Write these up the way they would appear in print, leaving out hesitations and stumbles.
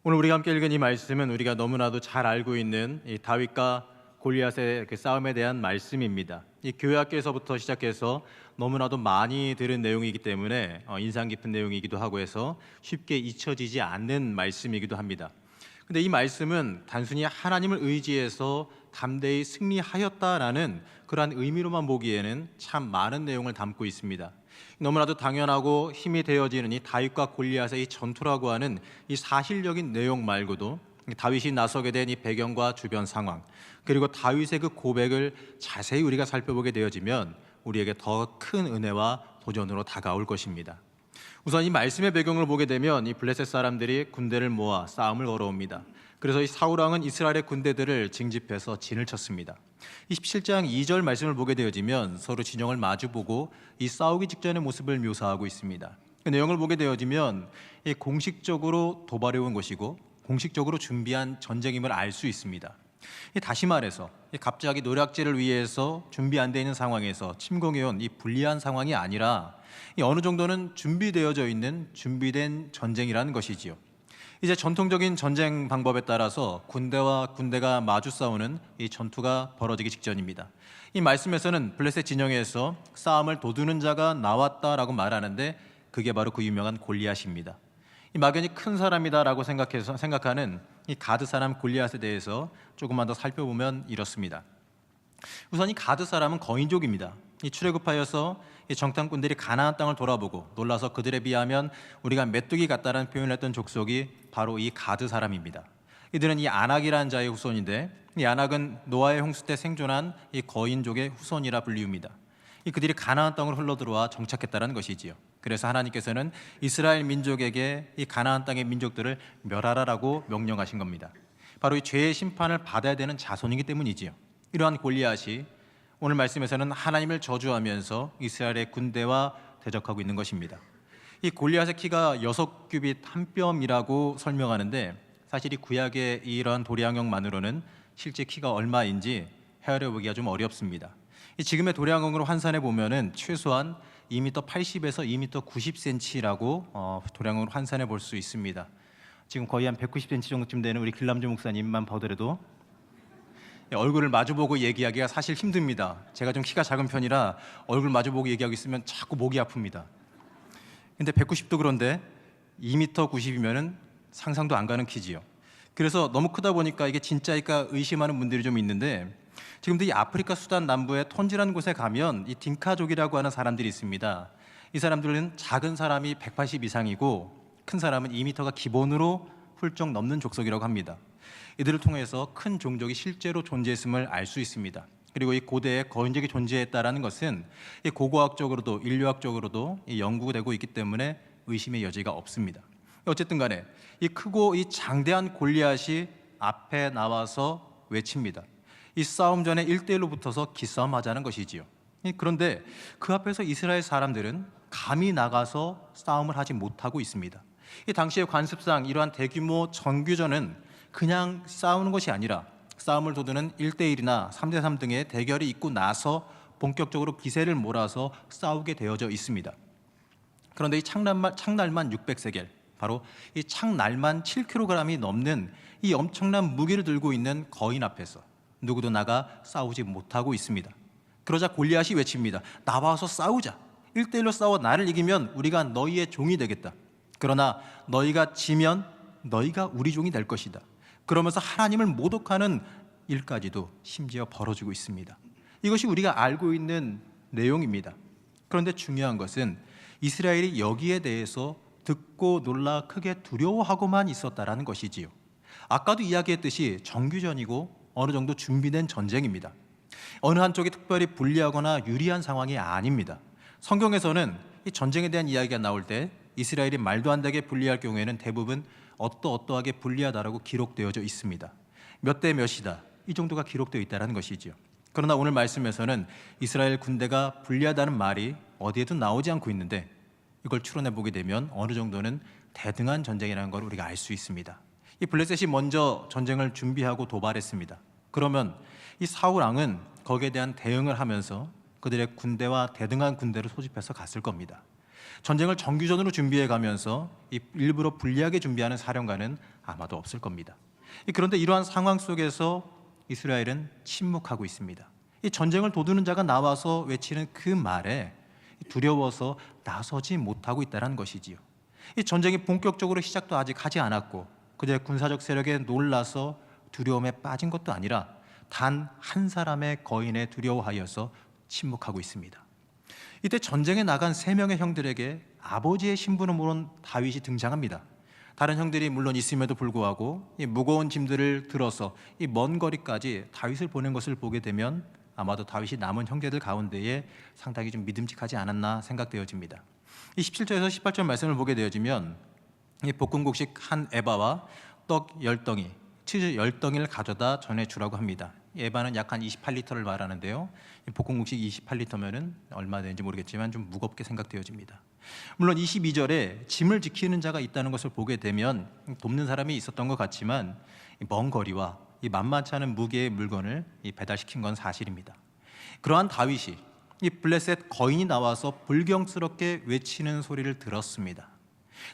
오늘 우리가 함께 읽은 이 말씀은 우리가 너무나도 잘 알고 있는 이 다윗과 골리앗의 그 싸움에 대한 말씀입니다. 이 교회학교에서부터 시작해서 너무나도 많이 들은 내용이기 때문에 인상 깊은 내용이기도 하고 해서 쉽게 잊혀지지 않는 말씀이기도 합니다. 근데 이 말씀은 단순히 하나님을 의지해서 담대히 승리하였다라는 그러한 의미로만 보기에는 참 많은 내용을 담고 있습니다. 너무나도 당연하고 힘이 되어지는 이 다윗과 골리앗의 이 전투라고 하는 이 사실적인 내용 말고도 다윗이 나서게 된 이 배경과 주변 상황, 그리고 다윗의 그 고백을 자세히 우리가 살펴보게 되어지면 우리에게 더 큰 은혜와 도전으로 다가올 것입니다. 우선 이 말씀의 배경을 보게 되면 이 블레셋 사람들이 군대를 모아 싸움을 걸어옵니다. 그래서 이 사울 왕은 이스라엘의 군대들을 징집해서 진을 쳤습니다. 27장 2절 말씀을 보게 되어지면 서로 진영을 마주보고 이 싸우기 직전의 모습을 묘사하고 있습니다. 그 내용을 보게 되어지면 이 공식적으로 도발해 온 것이고 공식적으로 준비한 전쟁임을 알 수 있습니다. 다시 말해서 갑자기 노략질을 위해서 준비 안 돼 있는 상황에서 침공해온 이 불리한 상황이 아니라 어느 정도는 준비되어져 있는 준비된 전쟁이라는 것이지요. 이제 전통적인 전쟁 방법에 따라서 군대와 군대가 마주 싸우는 이 전투가 벌어지기 직전입니다. 이 말씀에서는 블레셋 진영에서 싸움을 도두는 자가 나왔다라고 말하는데 그게 바로 그 유명한 골리앗입니다. 이 막연히 큰 사람이다라고 생각하는 이 가드 사람 골리앗에 대해서 조금만 더 살펴보면 이렇습니다. 우선 이 가드 사람은 거인족입니다. 이 출애굽하여서 이 정탐꾼들이 가나안 땅을 돌아보고 놀라서 그들에 비하면 우리가 메뚜기 같다라는 표현을 했던 족속이 바로 이 가드 사람입니다. 이들은 이 아낙이라는 자의 후손인데 이 아낙은 노아의 홍수 때 생존한 이 거인족의 후손이라 불리웁니다. 이 그들이 가나안 땅으로 흘러들어와 정착했다는 것이지요. 그래서 하나님께서는 이스라엘 민족에게 이 가나안 땅의 민족들을 멸하라라고 명령하신 겁니다. 바로 이 죄의 심판을 받아야 되는 자손이기 때문이지요. 이러한 골리앗이 오늘 말씀에서는 하나님을 저주하면서 이스라엘의 군대와 대적하고 있는 것입니다. 이 골리앗의 키가 6규빗 한 뼘이라고 설명하는데 사실 이 구약의 이러한 도량형만으로는 실제 키가 얼마인지 헤아려 보기가 좀 어렵습니다. 이 지금의 도량형으로 환산해 보면은 최소한 2m 80에서 2m 90cm라고 도량형으로 환산해 볼 수 있습니다. 지금 거의 한 190cm 정도쯤 되는 우리 길남주 목사님만 보더라도 얼굴을 마주보고 얘기하기가 사실 힘듭니다. 제가 좀 키가 작은 편이라 얼굴 마주보고 얘기하고 있으면 자꾸 목이 아픕니다. 근데 190도 그런데 2m 90이면은 상상도 안 가는 키지요. 그래서 너무 크다 보니까 이게 진짜일까 의심하는 분들이 좀 있는데 지금도 이 아프리카 수단 남부의 톤지라는 곳에 가면 이 딩카족이라고 하는 사람들이 있습니다. 이 사람들은 작은 사람이 180 이상이고 큰 사람은 2m가 기본으로 훌쩍 넘는 족속이라고 합니다. 이들을 통해서 큰 종족이 실제로 존재했음을 알 수 있습니다. 그리고 이 고대에 거인족이 존재했다라는 것은 이 고고학적으로도 인류학적으로도 연구되고 있기 때문에 의심의 여지가 없습니다. 어쨌든 간에 이 크고 이 장대한 골리앗이 앞에 나와서 외칩니다. 이 싸움 전에 1대1로 붙어서 기싸움하자는 것이지요. 그런데 그 앞에서 이스라엘 사람들은 감히 나가서 싸움을 하지 못하고 있습니다. 이 당시의 관습상 이러한 대규모 정규전은 그냥 싸우는 것이 아니라 싸움을 도두는 1대1이나 3대3 등의 대결이 있고 나서 본격적으로 기세를 몰아서 싸우게 되어져 있습니다. 그런데 이 창날만 600세겔, 바로 이 창날만 7kg이 넘는 이 엄청난 무기를 들고 있는 거인 앞에서 누구도 나가 싸우지 못하고 있습니다. 그러자 골리앗이 외칩니다. 나와서 싸우자. 1대1로 싸워 나를 이기면 우리가 너희의 종이 되겠다. 그러나 너희가 지면 너희가 우리 종이 될 것이다. 그러면서 하나님을 모독하는 일까지도 심지어 벌어지고 있습니다. 이것이 우리가 알고 있는 내용입니다. 그런데 중요한 것은 이스라엘이 여기에 대해서 듣고 놀라 크게 두려워하고만 있었다라는 것이지요. 아까도 이야기했듯이 정규전이고 어느 정도 준비된 전쟁입니다. 어느 한쪽이 특별히 불리하거나 유리한 상황이 아닙니다. 성경에서는 이 전쟁에 대한 이야기가 나올 때 이스라엘이 말도 안 되게 불리할 경우에는 대부분 어떠하게 불리하다라고 기록되어져 있습니다. 몇 대 몇이다 이 정도가 기록되어 있다는 것이지요. 그러나 오늘 말씀에서는 이스라엘 군대가 불리하다는 말이 어디에도 나오지 않고 있는데 이걸 추론해 보게 되면 어느 정도는 대등한 전쟁이라는 걸 우리가 알 수 있습니다. 이 블레셋이 먼저 전쟁을 준비하고 도발했습니다. 그러면 이 사울 왕은 거기에 대한 대응을 하면서 그들의 군대와 대등한 군대를 소집해서 갔을 겁니다. 전쟁을 정규전으로 준비해 가면서 일부러 불리하게 준비하는 사령관은 아마도 없을 겁니다. 그런데 이러한 상황 속에서 이스라엘은 침묵하고 있습니다. 이 전쟁을 도두는 자가 나와서 외치는 그 말에 두려워서 나서지 못하고 있다는 것이지요. 이 전쟁이 본격적으로 시작도 아직 하지 않았고 그들의 군사적 세력에 놀라서 두려움에 빠진 것도 아니라 단 한 사람의 거인에 두려워하여서 침묵하고 있습니다. 이때 전쟁에 나간 세 명의 형들에게 아버지의 심부름으로 다윗이 등장합니다. 다른 형들이 물론 있음에도 불구하고 이 무거운 짐들을 들어서 이 먼 거리까지 다윗을 보낸 것을 보게 되면 아마도 다윗이 남은 형제들 가운데에 상당히 좀 믿음직하지 않았나 생각되어집니다. 이 17절에서 18절 말씀을 보게 되어지면 이 볶음국식 한 에바와 떡 10덩이, 치즈 10덩이를 가져다 전해주라고 합니다. 에바는 약 한 28리터를 말하는데요. 볶음국식 28리터면은 얼마 되는지 모르겠지만 좀 무겁게 생각되어집니다. 물론 22절에 짐을 지키는 자가 있다는 것을 보게 되면 돕는 사람이 있었던 것 같지만 먼 거리와 이 만만치 않은 무게의 물건을 배달시킨 건 사실입니다. 그러한 다윗이 이 블레셋 거인이 나와서 불경스럽게 외치는 소리를 들었습니다.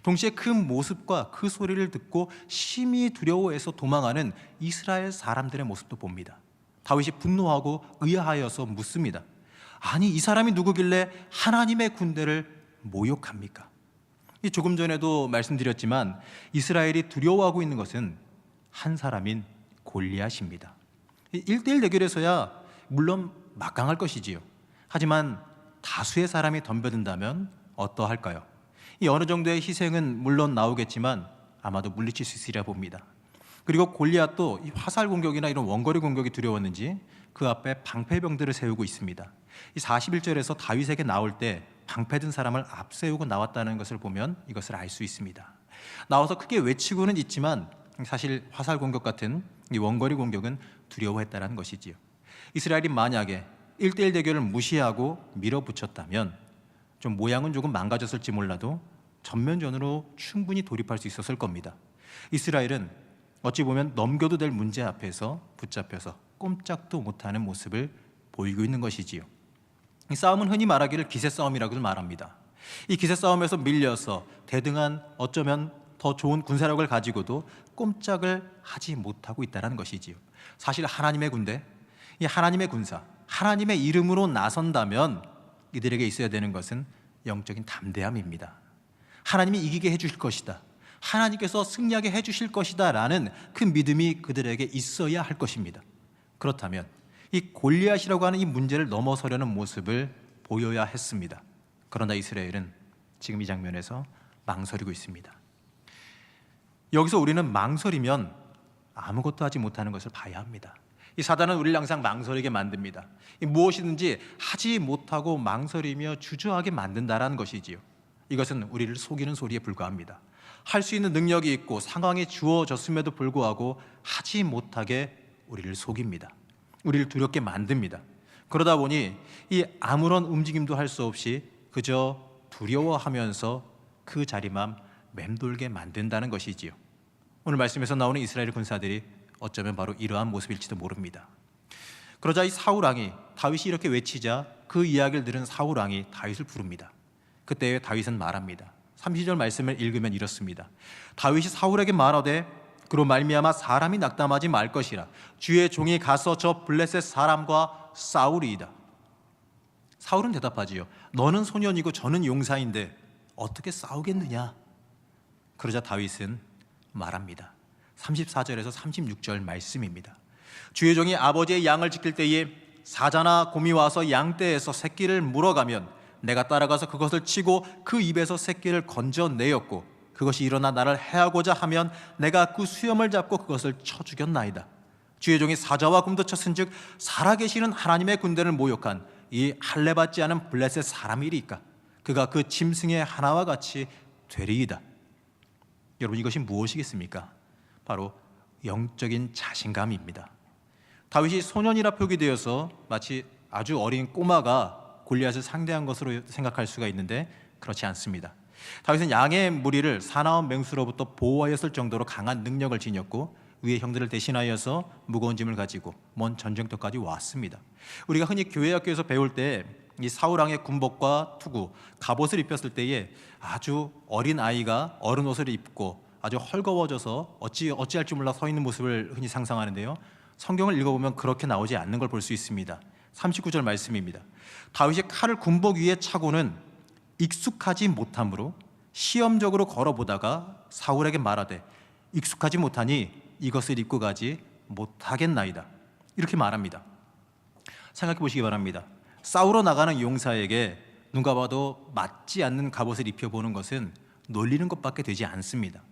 동시에 그 모습과 그 소리를 듣고 심히 두려워해서 도망하는 이스라엘 사람들의 모습도 봅니다. 다윗이 분노하고 의아하여서 묻습니다. 아니, 이 사람이 누구길래 하나님의 군대를 모욕합니까? 조금 전에도 말씀드렸지만 이스라엘이 두려워하고 있는 것은 한 사람인 골리앗입니다. 1대1 대결에서야 물론 막강할 것이지요. 하지만 다수의 사람이 덤벼든다면 어떠할까요? 이 어느 정도의 희생은 물론 나오겠지만 아마도 물리칠 수 있으리라 봅니다. 그리고 골리앗도 이 화살 공격이나 이런 원거리 공격이 두려웠는지 그 앞에 방패병들을 세우고 있습니다. 이 41절에서 다윗에게 나올 때 방패든 사람을 앞세우고 나왔다는 것을 보면 이것을 알 수 있습니다. 나와서 크게 외치고는 있지만 사실 화살 공격 같은 이 원거리 공격은 두려워했다는 것이지요. 이스라엘이 만약에 1대1 대결을 무시하고 밀어붙였다면 좀 모양은 조금 망가졌을지 몰라도 전면전으로 충분히 돌입할 수 있었을 겁니다. 이스라엘은 어찌 보면 넘겨도 될 문제 앞에서 붙잡혀서 꼼짝도 못하는 모습을 보이고 있는 것이지요. 이 싸움은 흔히 말하기를 기세싸움이라고도 말합니다. 이 기세싸움에서 밀려서 대등한 어쩌면 더 좋은 군사력을 가지고도 꼼짝을 하지 못하고 있다는 것이지요. 사실 하나님의 군대, 이 하나님의 군사, 하나님의 이름으로 나선다면 이들에게 있어야 되는 것은 영적인 담대함입니다. 하나님이 이기게 해주실 것이다, 하나님께서 승리하게 해주실 것이다 라는 그 믿음이 그들에게 있어야 할 것입니다. 그렇다면 이 골리앗이라고 하는 이 문제를 넘어서려는 모습을 보여야 했습니다. 그러나 이스라엘은 지금 이 장면에서 망설이고 있습니다. 여기서 우리는 망설이면 아무것도 하지 못하는 것을 봐야 합니다. 이 사단은 우리를 항상 망설이게 만듭니다. 무엇이든지 하지 못하고 망설이며 주저하게 만든다라는 것이지요. 이것은 우리를 속이는 소리에 불과합니다. 할 수 있는 능력이 있고 상황이 주어졌음에도 불구하고 하지 못하게 우리를 속입니다. 우리를 두렵게 만듭니다. 그러다 보니 이 아무런 움직임도 할 수 없이 그저 두려워하면서 그 자리만 맴돌게 만든다는 것이지요. 오늘 말씀에서 나오는 이스라엘 군사들이 어쩌면 바로 이러한 모습일지도 모릅니다. 그러자 이 사울 왕이 다윗이 이렇게 외치자 그 이야기를 들은 사울 왕이 다윗을 부릅니다. 그때 다윗은 말합니다. 30절 말씀을 읽으면 이렇습니다. 다윗이 사울에게 말하되 그로 말미암아 사람이 낙담하지 말 것이라. 주의 종이 가서 저 블레셋 사람과 싸우리이다. 사울은 대답하지요. 너는 소년이고 저는 용사인데 어떻게 싸우겠느냐? 그러자 다윗은 말합니다. 34절에서 36절 말씀입니다. 주의 종이 아버지의 양을 지킬 때에 사자나 곰이 와서 양떼에서 새끼를 물어가면 내가 따라가서 그것을 치고 그 입에서 새끼를 건져내었고 그것이 일어나 나를 해하고자 하면 내가 그 수염을 잡고 그것을 쳐 죽였나이다. 주의 종이 사자와 곰도 쳤은즉 살아계시는 하나님의 군대를 모욕한 이 할례받지 않은 블레셋 사람이리까 그가 그 짐승의 하나와 같이 되리이다. 여러분, 이것이 무엇이겠습니까? 바로 영적인 자신감입니다. 다윗이 소년이라 표기되어서 마치 아주 어린 꼬마가 골리앗을 상대한 것으로 생각할 수가 있는데 그렇지 않습니다. 다윗은 양의 무리를 사나운 맹수로부터 보호하였을 정도로 강한 능력을 지녔고 위의 형들을 대신하여서 무거운 짐을 가지고 먼 전쟁터까지 왔습니다. 우리가 흔히 교회 학교에서 배울 때 이 사울 왕의 군복과 투구, 갑옷을 입혔을 때에 아주 어린 아이가 어른 옷을 입고 아주 헐거워져서 어찌할 줄 몰라 서 있는 모습을 흔히 상상하는데요. 성경을 읽어보면 그렇게 나오지 않는 걸 볼 수 있습니다. 39절 말씀입니다. 다윗이 칼을 군복 위에 차고는 익숙하지 못함으로 시험적으로 걸어보다가 사울에게 말하되 익숙하지 못하니 이것을 입고 가지 못하겠나이다. 이렇게 말합니다. 생각해 보시기 바랍니다. 싸우러 나가는 용사에게 누가 봐도 맞지 않는 갑옷을 입혀보는 것은 놀리는 것밖에 되지 않습니다.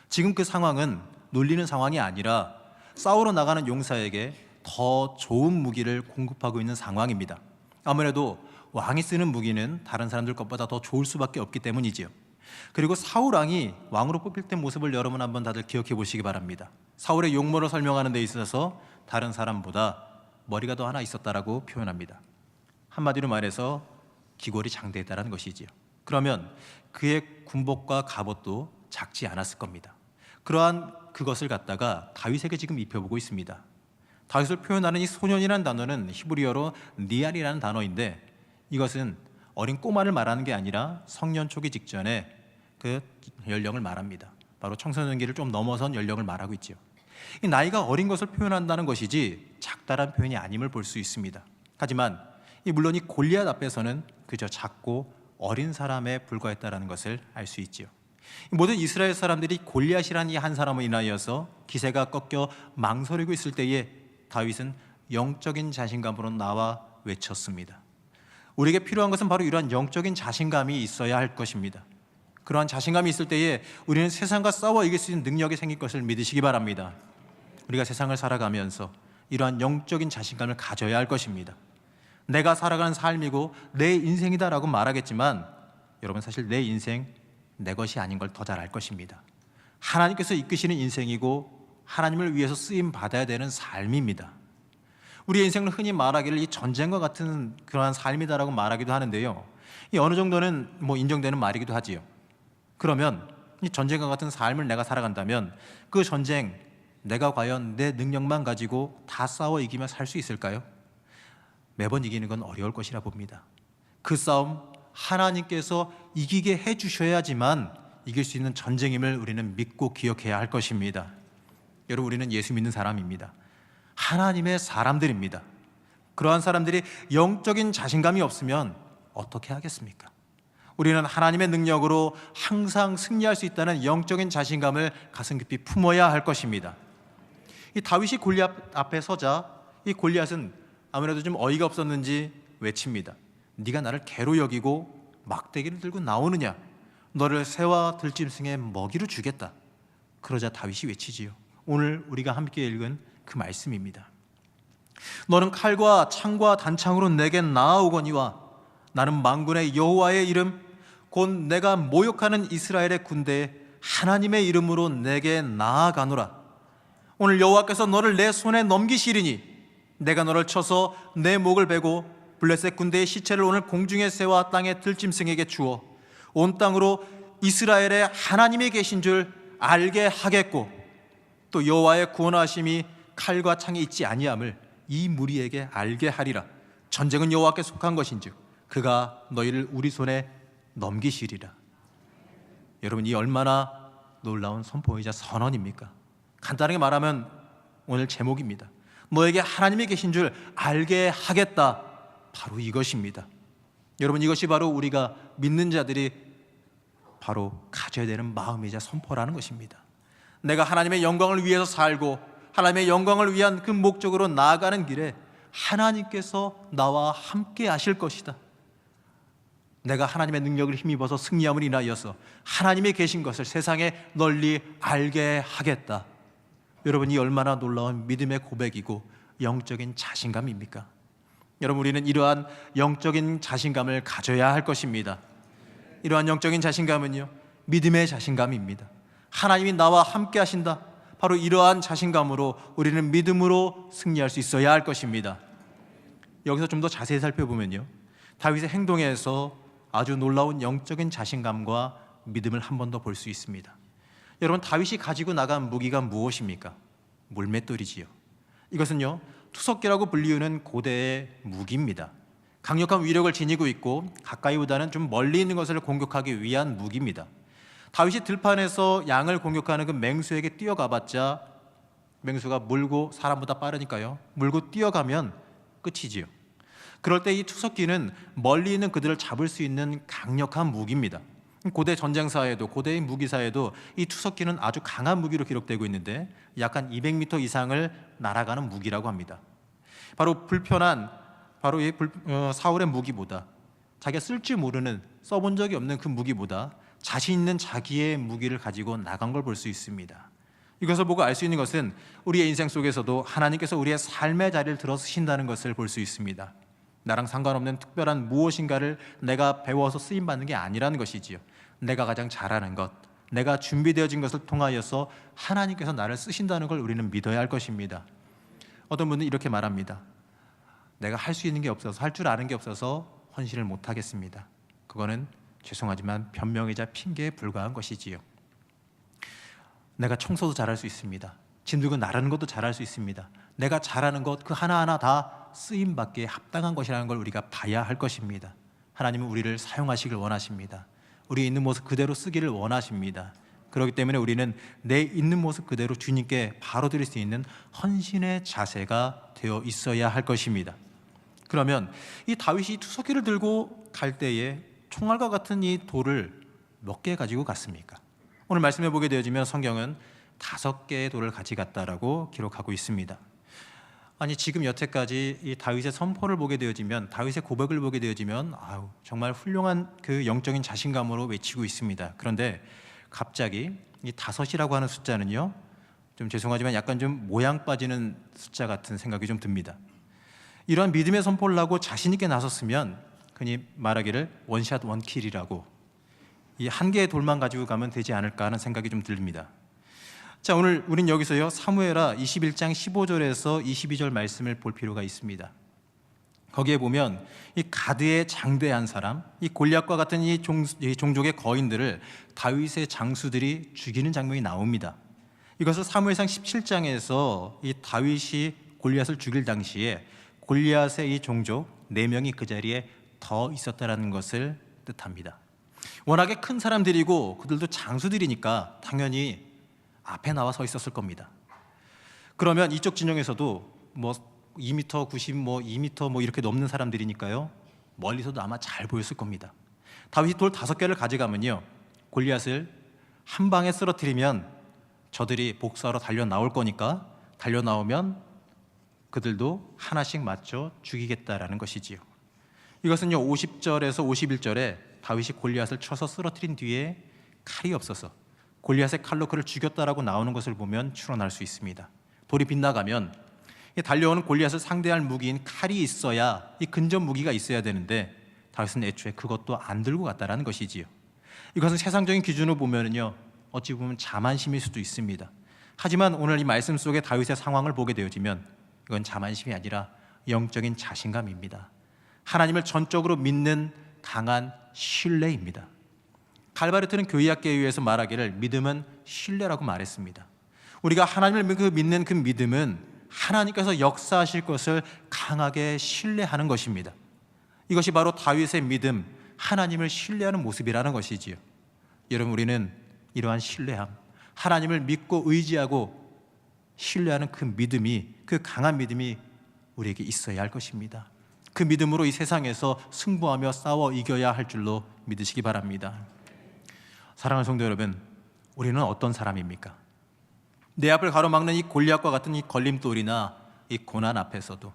지금 그 상황은 놀리는 상황이 아니라 싸우러 나가는 용사에게 더 좋은 무기를 공급하고 있는 상황입니다. 아무래도 왕이 쓰는 무기는 다른 사람들 것보다 더 좋을 수밖에 없기 때문이지요. 그리고 사울 왕이 왕으로 뽑힐 때 모습을 여러분 한번 다들 기억해 보시기 바랍니다. 사울의 용모를 설명하는 데 있어서 다른 사람보다 머리가 더 하나 있었다라고 표현합니다. 한마디로 말해서 기골이 장대했다는 것이지요. 그러면 그의 군복과 갑옷도 작지 않았을 겁니다. 그러한 그것을 갖다가 다윗에게 지금 입혀보고 있습니다. 다윗을 표현하는 이 소년이라는 단어는 히브리어로 니알이라는 단어인데 이것은 어린 꼬마를 말하는 게 아니라 성년 초기 직전에 그 연령을 말합니다. 바로 청소년기를 좀 넘어선 연령을 말하고 있죠. 이 나이가 어린 것을 표현한다는 것이지 작다란 표현이 아님을 볼 수 있습니다. 하지만 물론 이 골리앗 앞에서는 그저 작고 어린 사람에 불과했다는 것을 알 수 있지요. 모든 이스라엘 사람들이 골리앗이라는 이 한 사람으로 인하여서 기세가 꺾여 망설이고 있을 때에 다윗은 영적인 자신감으로 나와 외쳤습니다. 우리에게 필요한 것은 바로 이러한 영적인 자신감이 있어야 할 것입니다. 그러한 자신감이 있을 때에 우리는 세상과 싸워 이길 수 있는 능력이 생길 것을 믿으시기 바랍니다. 우리가 세상을 살아가면서 이러한 영적인 자신감을 가져야 할 것입니다. 내가 살아가는 삶이고 내 인생이다라고 말하겠지만 여러분 사실 내 인생 내 것이 아닌 걸 더 잘 알 것입니다. 하나님께서 이끄시는 인생이고 하나님을 위해서 쓰임 받아야 되는 삶입니다. 우리의 인생은 흔히 말하기를 이 전쟁과 같은 그러한 삶이다라고 말하기도 하는데요. 이 어느 정도는 인정되는 말이기도 하지요. 그러면 이 전쟁과 같은 삶을 내가 살아간다면 그 전쟁 내가 과연 내 능력만 가지고 다 싸워 이기며 살 수 있을까요? 매번 이기는 건 어려울 것이라 봅니다. 그 싸움 하나님께서 이기게 해주셔야지만 이길 수 있는 전쟁임을 우리는 믿고 기억해야 할 것입니다. 여러분 우리는 예수 믿는 사람입니다. 하나님의 사람들입니다. 그러한 사람들이 영적인 자신감이 없으면 어떻게 하겠습니까? 우리는 하나님의 능력으로 항상 승리할 수 있다는 영적인 자신감을 가슴 깊이 품어야 할 것입니다. 이 다윗이 골리앗 앞에 서자 이 골리앗은 아무래도 좀 어이가 없었는지 외칩니다. 네가 나를 개로 여기고 막대기를 들고 나오느냐? 너를 새와 들짐승의 먹이로 주겠다. 그러자 다윗이 외치지요. 오늘 우리가 함께 읽은 그 말씀입니다. 너는 칼과 창과 단창으로 내게 나아오거니와 나는 만군의 여호와의 이름 곧 내가 모욕하는 이스라엘의 군대에 하나님의 이름으로 내게 나아가노라. 오늘 여호와께서 너를 내 손에 넘기시리니 내가 너를 쳐서 내 목을 베고 블레셋 군대의 시체를 오늘 공중의 새와 땅의 들짐승에게 주어 온 땅으로 이스라엘의 하나님이 계신 줄 알게 하겠고 또 여호와의 구원하심이 칼과 창이 있지 아니함을 이 무리에게 알게 하리라. 전쟁은 여호와께 속한 것인즉 그가 너희를 우리 손에 넘기시리라. 여러분 이 얼마나 놀라운 선포이자 선언입니까? 간단하게 말하면 오늘 제목입니다. 너에게 하나님이 계신 줄 알게 하겠다. 바로 이것입니다. 여러분 이것이 바로 우리가 믿는 자들이 바로 가져야 되는 마음이자 선포라는 것입니다. 내가 하나님의 영광을 위해서 살고 하나님의 영광을 위한 그 목적으로 나아가는 길에 하나님께서 나와 함께 하실 것이다. 내가 하나님의 능력을 힘입어서 승리함을 인하여서 하나님이 계신 것을 세상에 널리 알게 하겠다. 여러분 이 얼마나 놀라운 믿음의 고백이고 영적인 자신감입니까? 여러분 우리는 이러한 영적인 자신감을 가져야 할 것입니다. 이러한 영적인 자신감은요 믿음의 자신감입니다. 하나님이 나와 함께 하신다. 바로 이러한 자신감으로 우리는 믿음으로 승리할 수 있어야 할 것입니다. 여기서 좀 더 자세히 살펴보면요 다윗의 행동에서 아주 놀라운 영적인 자신감과 믿음을 한 번 더 볼 수 있습니다. 여러분 다윗이 가지고 나간 무기가 무엇입니까? 물맷돌이지요. 이것은요 투석기라고 불리우는 고대의 무기입니다. 강력한 위력을 지니고 있고 가까이보다는 좀 멀리 있는 것을 공격하기 위한 무기입니다. 다윗이 들판에서 양을 공격하는 그 맹수에게 뛰어가봤자 맹수가 물고 사람보다 빠르니까요. 물고 뛰어가면 끝이지요. 그럴 때 이 투석기는 멀리 있는 그들을 잡을 수 있는 강력한 무기입니다. 고대 전쟁사에도 고대의 무기사에도 이 투석기는 아주 강한 무기로 기록되고 있는데 약 한 200m 이상을 날아가는 무기라고 합니다. 바로 이 사울의 무기보다 자기가 쓸 줄 모르는 써본 적이 없는 그 무기보다 자신 있는 자기의 무기를 가지고 나간 걸 볼 수 있습니다. 이것을 보고 알 수 있는 것은 우리의 인생 속에서도 하나님께서 우리의 삶의 자리를 들어서신다는 것을 볼 수 있습니다. 나랑 상관없는 특별한 무엇인가를 내가 배워서 쓰임받는 게 아니라는 것이지요. 내가 가장 잘하는 것, 내가 준비되어진 것을 통하여서 하나님께서 나를 쓰신다는 걸 우리는 믿어야 할 것입니다. 어떤 분은 이렇게 말합니다. 내가 할 수 있는 게 없어서, 할 줄 아는 게 없어서 헌신을 못하겠습니다. 그거는 죄송하지만 변명이자 핑계에 불과한 것이지요. 내가 청소도 잘할 수 있습니다. 짐 들고 나르는 것도 잘할 수 있습니다. 내가 잘하는 것 그 하나하나 다 쓰임받기에 합당한 것이라는 걸 우리가 봐야 할 것입니다. 하나님은 우리를 사용하시길 원하십니다. 우리 있는 모습 그대로 쓰기를 원하십니다. 그렇기 때문에 우리는 내 있는 모습 그대로 주님께 바로 드릴 수 있는 헌신의 자세가 되어 있어야 할 것입니다. 그러면 이 다윗이 투석기를 들고 갈 때에 총알과 같은 이 돌을 몇 개 가지고 갔습니까? 오늘 말씀해 보게 되어지면 성경은 5개의 돌을 가져갔다라고 기록하고 있습니다. 아니 지금 여태까지 이 다윗의 선포를 보게 되어지면 다윗의 고백을 보게 되어지면 정말 훌륭한 그 영적인 자신감으로 외치고 있습니다. 그런데 갑자기 이 5이라고 하는 숫자는요, 좀 죄송하지만 약간 좀 모양 빠지는 숫자 같은 생각이 좀 듭니다. 이러한 믿음의 선포를 하고 자신 있게 나섰으면 흔히 말하기를 원샷 원킬이라고 이 한 개의 돌만 가지고 가면 되지 않을까 하는 생각이 좀 듭니다. 자, 오늘 우린 여기서요 사무엘하 21장 15절에서 22절 말씀을 볼 필요가 있습니다. 거기에 보면 이 가드의 장대한 사람, 이 골리앗과 같은 이 종족의 거인들을 다윗의 장수들이 죽이는 장면이 나옵니다. 이것을 사무엘상 17장에서 이 다윗이 골리앗을 죽일 당시에 골리앗의 이 종족 4명이 그 자리에 더 있었다라는 것을 뜻합니다. 워낙에 큰 사람들이고 그들도 장수들이니까 당연히 앞에 나와 서 있었을 겁니다. 그러면 이쪽 진영에서도 2m 90, 2m 이렇게 넘는 사람들이니까요, 멀리서도 아마 잘 보였을 겁니다. 다윗이 돌 5개를 가져가면요, 골리앗을 한 방에 쓰러뜨리면 저들이 복수하러 달려 나올 거니까 달려 나오면 그들도 하나씩 맞춰 죽이겠다라는 것이지요. 이것은요 50절에서 51절에 다윗이 골리앗을 쳐서 쓰러뜨린 뒤에 칼이 없어서 골리앗의 칼로 그를 죽였다라고 나오는 것을 보면 추론할 수 있습니다. 돌이 빗나가면 달려오는 골리앗을 상대할 무기인 칼이 있어야, 이 근접 무기가 있어야 되는데 다윗은 애초에 그것도 안 들고 갔다라는 것이지요. 이것은 세상적인 기준으로 보면은요 어찌 보면 자만심일 수도 있습니다. 하지만 오늘 이 말씀 속에 다윗의 상황을 보게 되어지면 이건 자만심이 아니라 영적인 자신감입니다. 하나님을 전적으로 믿는 강한 신뢰입니다. 갈바르트는 교회학계에 의해서 말하기를 믿음은 신뢰라고 말했습니다. 우리가 하나님을 믿는 그 믿음은 하나님께서 역사하실 것을 강하게 신뢰하는 것입니다. 이것이 바로 다윗의 믿음, 하나님을 신뢰하는 모습이라는 것이지요. 여러분, 우리는 이러한 신뢰함, 하나님을 믿고 의지하고 신뢰하는 그 믿음이, 그 강한 믿음이 우리에게 있어야 할 것입니다. 그 믿음으로 이 세상에서 승부하며 싸워 이겨야 할 줄로 믿으시기 바랍니다. 사랑하는 성도 여러분, 우리는 어떤 사람입니까? 내 앞을 가로막는 이 골리앗과 같은 이 걸림돌이나 이 고난 앞에서도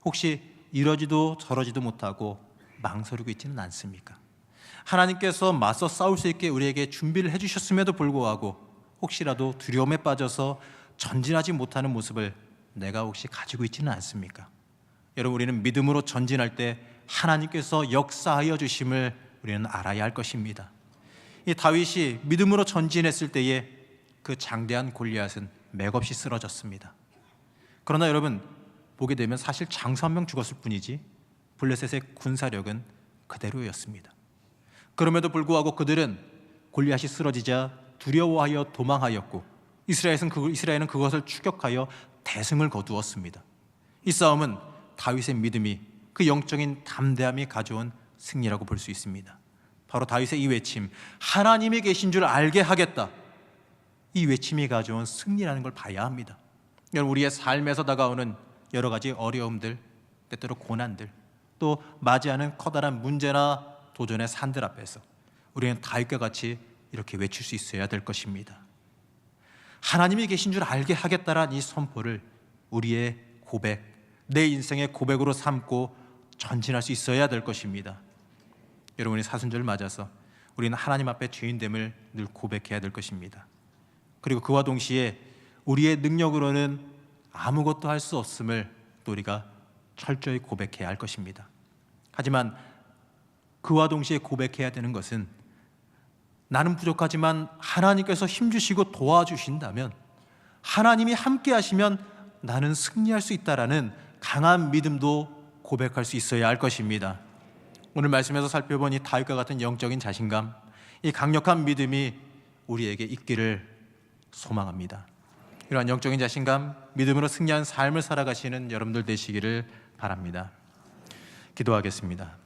혹시 이러지도 저러지도 못하고 망설이고 있지는 않습니까? 하나님께서 맞서 싸울 수 있게 우리에게 준비를 해주셨음에도 불구하고 혹시라도 두려움에 빠져서 전진하지 못하는 모습을 내가 혹시 가지고 있지는 않습니까? 여러분, 우리는 믿음으로 전진할 때 하나님께서 역사하여 주심을 우리는 알아야 할 것입니다. 이 다윗이 믿음으로 전진했을 때에 그 장대한 골리앗은 맥없이 쓰러졌습니다. 그러나 여러분, 보게 되면 사실 장수 한 명 죽었을 뿐이지 블레셋의 군사력은 그대로였습니다. 그럼에도 불구하고 그들은 골리앗이 쓰러지자 두려워하여 도망하였고 이스라엘은 그것을 추격하여 대승을 거두었습니다. 이 싸움은 다윗의 믿음이 그 영적인 담대함이 가져온 승리라고 볼 수 있습니다. 바로 다윗의 이 외침, 하나님이 계신 줄 알게 하겠다, 이 외침이 가져온 승리라는 걸 봐야 합니다. 여러분, 우리의 삶에서 다가오는 여러 가지 어려움들, 때때로 고난들, 또 맞이하는 커다란 문제나 도전의 산들 앞에서 우리는 다윗과 같이 이렇게 외칠 수 있어야 될 것입니다. 하나님이 계신 줄 알게 하겠다란 이 선포를 우리의 고백, 내 인생의 고백으로 삼고 전진할 수 있어야 될 것입니다. 여러분이 사순절을 맞아서 우리는 하나님 앞에 죄인됨을 늘 고백해야 될 것입니다. 그리고 그와 동시에 우리의 능력으로는 아무것도 할 수 없음을 또 우리가 철저히 고백해야 할 것입니다. 하지만 그와 동시에 고백해야 되는 것은 나는 부족하지만 하나님께서 힘주시고 도와주신다면, 하나님이 함께 하시면 나는 승리할 수 있다라는 강한 믿음도 고백할 수 있어야 할 것입니다. 오늘 말씀에서 살펴보니 다윗과 같은 영적인 자신감, 이 강력한 믿음이 우리에게 있기를 소망합니다. 이러한 영적인 자신감, 믿음으로 승리한 삶을 살아가시는 여러분들 되시기를 바랍니다. 기도하겠습니다.